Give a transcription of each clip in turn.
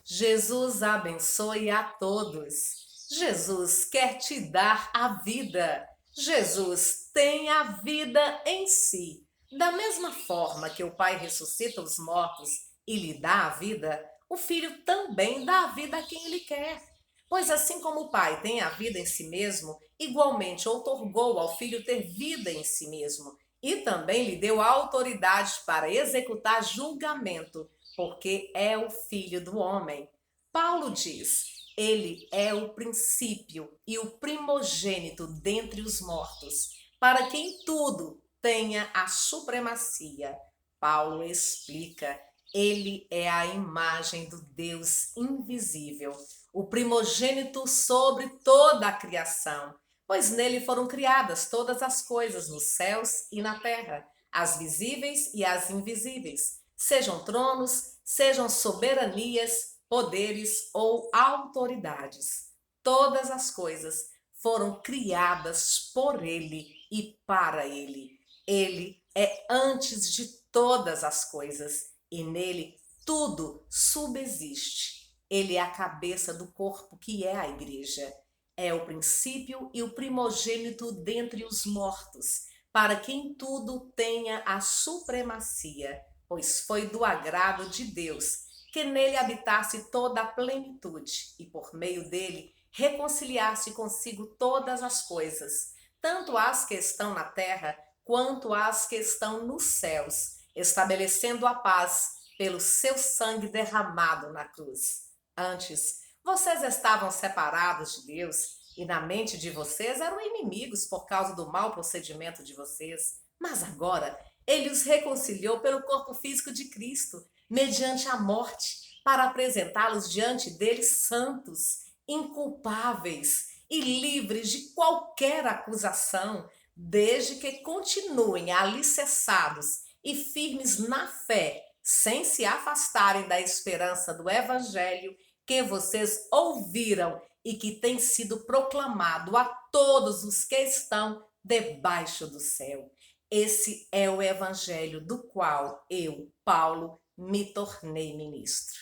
Jesus abençoe a todos. Jesus quer te dar a vida. Jesus tem a vida em si. Da mesma forma que o Pai ressuscita os mortos e lhe dá a vida, o Filho também dá a vida a quem ele quer. Pois assim como o Pai tem a vida em si mesmo, igualmente outorgou ao Filho ter vida em si mesmo, e também lhe deu autoridade para executar julgamento, porque é o Filho do homem. Paulo diz: ele é o princípio e o primogênito dentre os mortos, para quem tudo tenha a supremacia. Paulo explica: ele é a imagem do Deus invisível, o primogênito sobre toda a criação, pois nele foram criadas todas as coisas nos céus e na terra, as visíveis e as invisíveis, sejam tronos, sejam soberanias, poderes ou autoridades. Todas as coisas foram criadas por ele e para ele. Ele é antes de todas as coisas e nele tudo subsiste. Ele é a cabeça do corpo que é a igreja. É o princípio e o primogênito dentre os mortos, para quem tudo tenha a supremacia, pois foi do agrado de Deus que nele habitasse toda a plenitude e por meio dele reconciliasse consigo todas as coisas, tanto as que estão na terra quanto as que estão nos céus, estabelecendo a paz pelo seu sangue derramado na cruz. Antes, vocês estavam separados de Deus e na mente de vocês eram inimigos por causa do mau procedimento de vocês. Mas agora ele os reconciliou pelo corpo físico de Cristo, mediante a morte, para apresentá-los diante dele santos, inculpáveis e livres de qualquer acusação, desde que continuem alicerçados e firmes na fé, sem se afastarem da esperança do Evangelho que vocês ouviram e que tem sido proclamado a todos os que estão debaixo do céu. Esse é o Evangelho do qual eu, Paulo, me tornei ministro.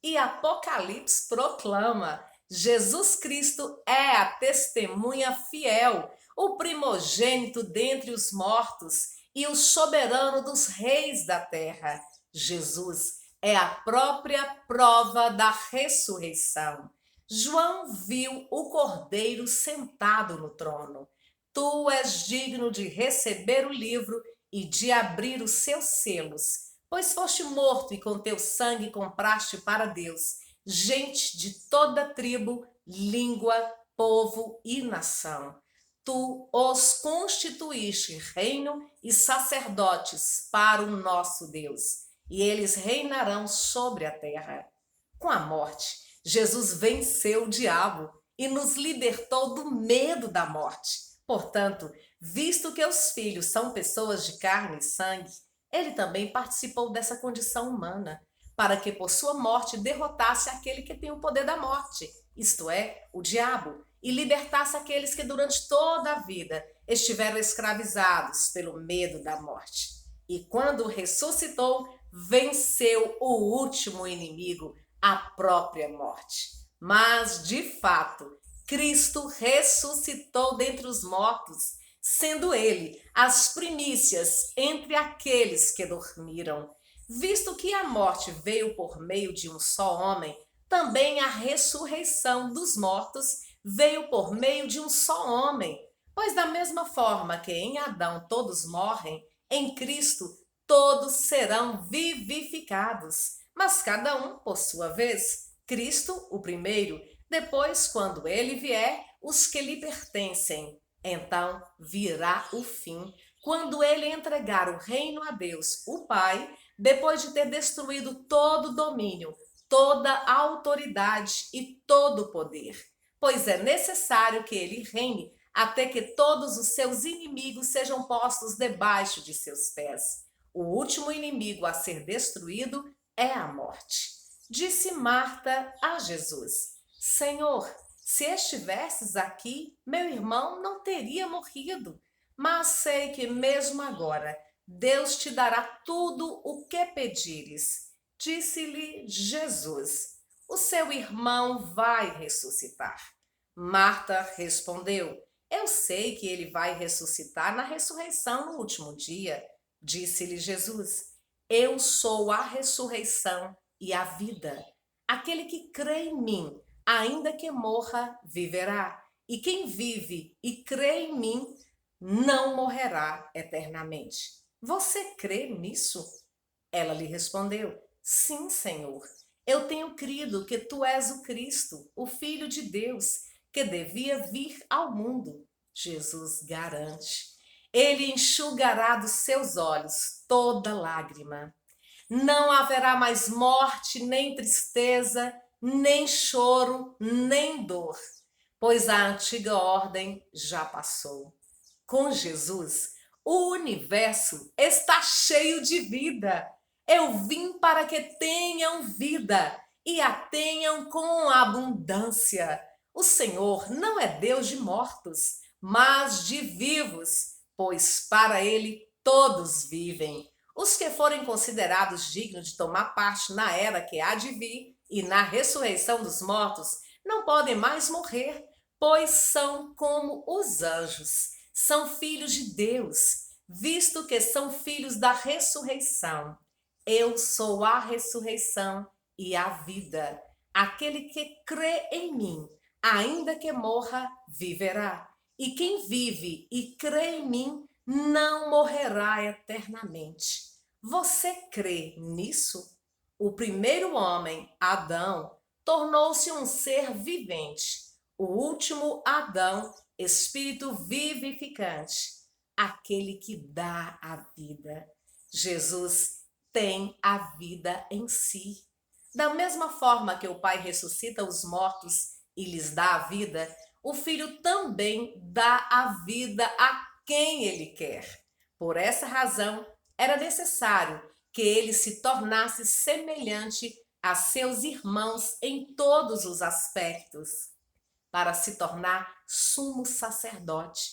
E Apocalipse proclama: Jesus Cristo é a testemunha fiel, o primogênito dentre os mortos e o soberano dos reis da terra. Jesus é a própria prova da ressurreição. João viu o Cordeiro sentado no trono. Tu és digno de receber o livro e de abrir os seus selos, pois foste morto e com teu sangue compraste para Deus gente de toda tribo, língua, povo e nação. Tu os constituíste reino e sacerdotes para o nosso Deus, e eles reinarão sobre a terra. Com a morte, Jesus venceu o diabo e nos libertou do medo da morte. Portanto, visto que os filhos são pessoas de carne e sangue, ele também participou dessa condição humana, para que por sua morte derrotasse aquele que tem o poder da morte, isto é, o diabo, e libertasse aqueles que durante toda a vida estiveram escravizados pelo medo da morte. E quando ressuscitou, venceu o último inimigo, a própria morte. Mas, de fato, Cristo ressuscitou dentre os mortos, sendo ele as primícias entre aqueles que dormiram. Visto que a morte veio por meio de um só homem, também a ressurreição dos mortos veio por meio de um só homem. Pois da mesma forma que em Adão todos morrem, em Cristo todos serão vivificados, mas cada um por sua vez. Cristo, o primeiro, depois, quando ele vier, os que lhe pertencem. Então virá o fim, quando ele entregar o reino a Deus, o Pai, depois de ter destruído todo o domínio, toda a autoridade e todo o poder. Pois é necessário que ele reine até que todos os seus inimigos sejam postos debaixo de seus pés. O último inimigo a ser destruído é a morte. Disse Marta a Jesus: Senhor, se estivesses aqui, meu irmão não teria morrido. Mas sei que mesmo agora Deus te dará tudo o que pedires. Disse-lhe Jesus: o seu irmão vai ressuscitar. Marta respondeu: Eu sei que ele vai ressuscitar na ressurreição no último dia. Disse-lhe Jesus: Eu sou a ressurreição e a vida. Aquele que crê em mim, ainda que morra, viverá. E quem vive e crê em mim, não morrerá eternamente. Você crê nisso? Ela lhe respondeu: Sim, Senhor. Eu tenho crido que tu és o Cristo, o Filho de Deus, que devia vir ao mundo. Jesus garante. Ele enxugará dos seus olhos toda lágrima. Não haverá mais morte, nem tristeza, nem choro, nem dor, pois a antiga ordem já passou. Com Jesus, o universo está cheio de vida. Eu vim para que tenham vida e a tenham com abundância. O Senhor não é Deus de mortos, mas de vivos, pois para ele todos vivem. Os que forem considerados dignos de tomar parte na era que há de vir e na ressurreição dos mortos não podem mais morrer, pois são como os anjos. São filhos de Deus, visto que são filhos da ressurreição. Eu sou a ressurreição e a vida. Aquele que crê em mim, ainda que morra, viverá. E quem vive e crê em mim, não morrerá eternamente. Você crê nisso? O primeiro homem, Adão, tornou-se um ser vivente. O último Adão, espírito vivificante, aquele que dá a vida. Jesus tem a vida em si. Da mesma forma que o Pai ressuscita os mortos e lhes dá a vida, o Filho também dá a vida a quem ele quer. Por essa razão, era necessário que ele se tornasse semelhante a seus irmãos em todos os aspectos, para se tornar sumo sacerdote,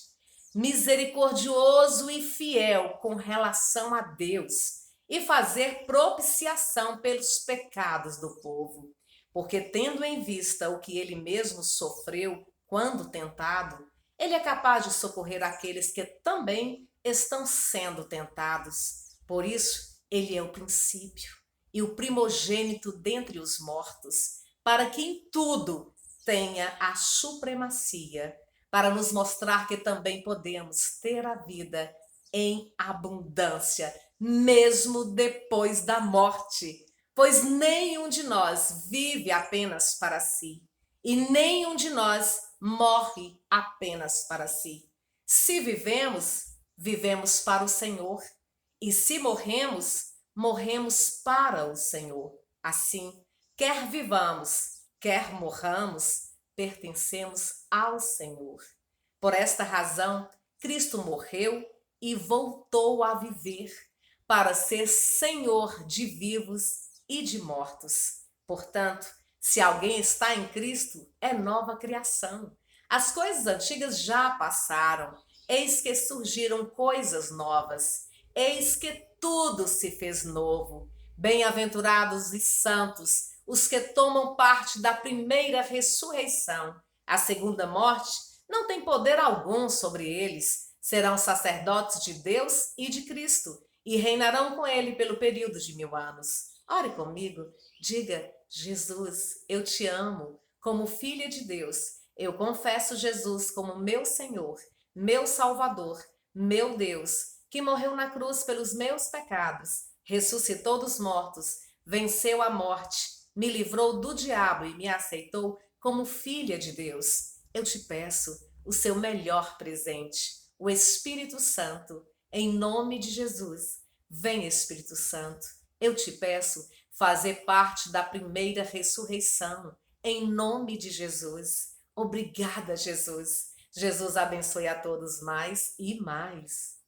misericordioso e fiel com relação a Deus, e fazer propiciação pelos pecados do povo. Porque, tendo em vista o que ele mesmo sofreu quando tentado, ele é capaz de socorrer aqueles que também estão sendo tentados. Por isso, ele é o princípio e o primogênito dentre os mortos, para que em tudo tenha a supremacia, para nos mostrar que também podemos ter a vida em abundância, mesmo depois da morte. Pois nenhum de nós vive apenas para si, e nenhum de nós morre apenas para si. Se vivemos, vivemos para o Senhor, e se morremos, morremos para o Senhor. Assim, quer vivamos, quer morramos, pertencemos ao Senhor. Por esta razão, Cristo morreu e voltou a viver para ser Senhor de vivos e de mortos. Portanto, se alguém está em Cristo, é nova criação. As coisas antigas já passaram, eis que surgiram coisas novas, eis que tudo se fez novo. Bem-aventurados e santos os que tomam parte da primeira ressurreição. A segunda morte não tem poder algum sobre eles. Serão sacerdotes de Deus e de Cristo e reinarão com ele pelo período de 1000 anos. Ore comigo, diga: Jesus, eu te amo. Como filha de Deus, eu confesso Jesus como meu Senhor, meu Salvador, meu Deus, que morreu na cruz pelos meus pecados, ressuscitou dos mortos, venceu a morte, me livrou do diabo e me aceitou como filha de Deus. Eu te peço o seu melhor presente, o Espírito Santo, em nome de Jesus. Vem, Espírito Santo, eu te peço fazer parte da primeira ressurreição, em nome de Jesus. Obrigada, Jesus. Jesus abençoe a todos mais e mais.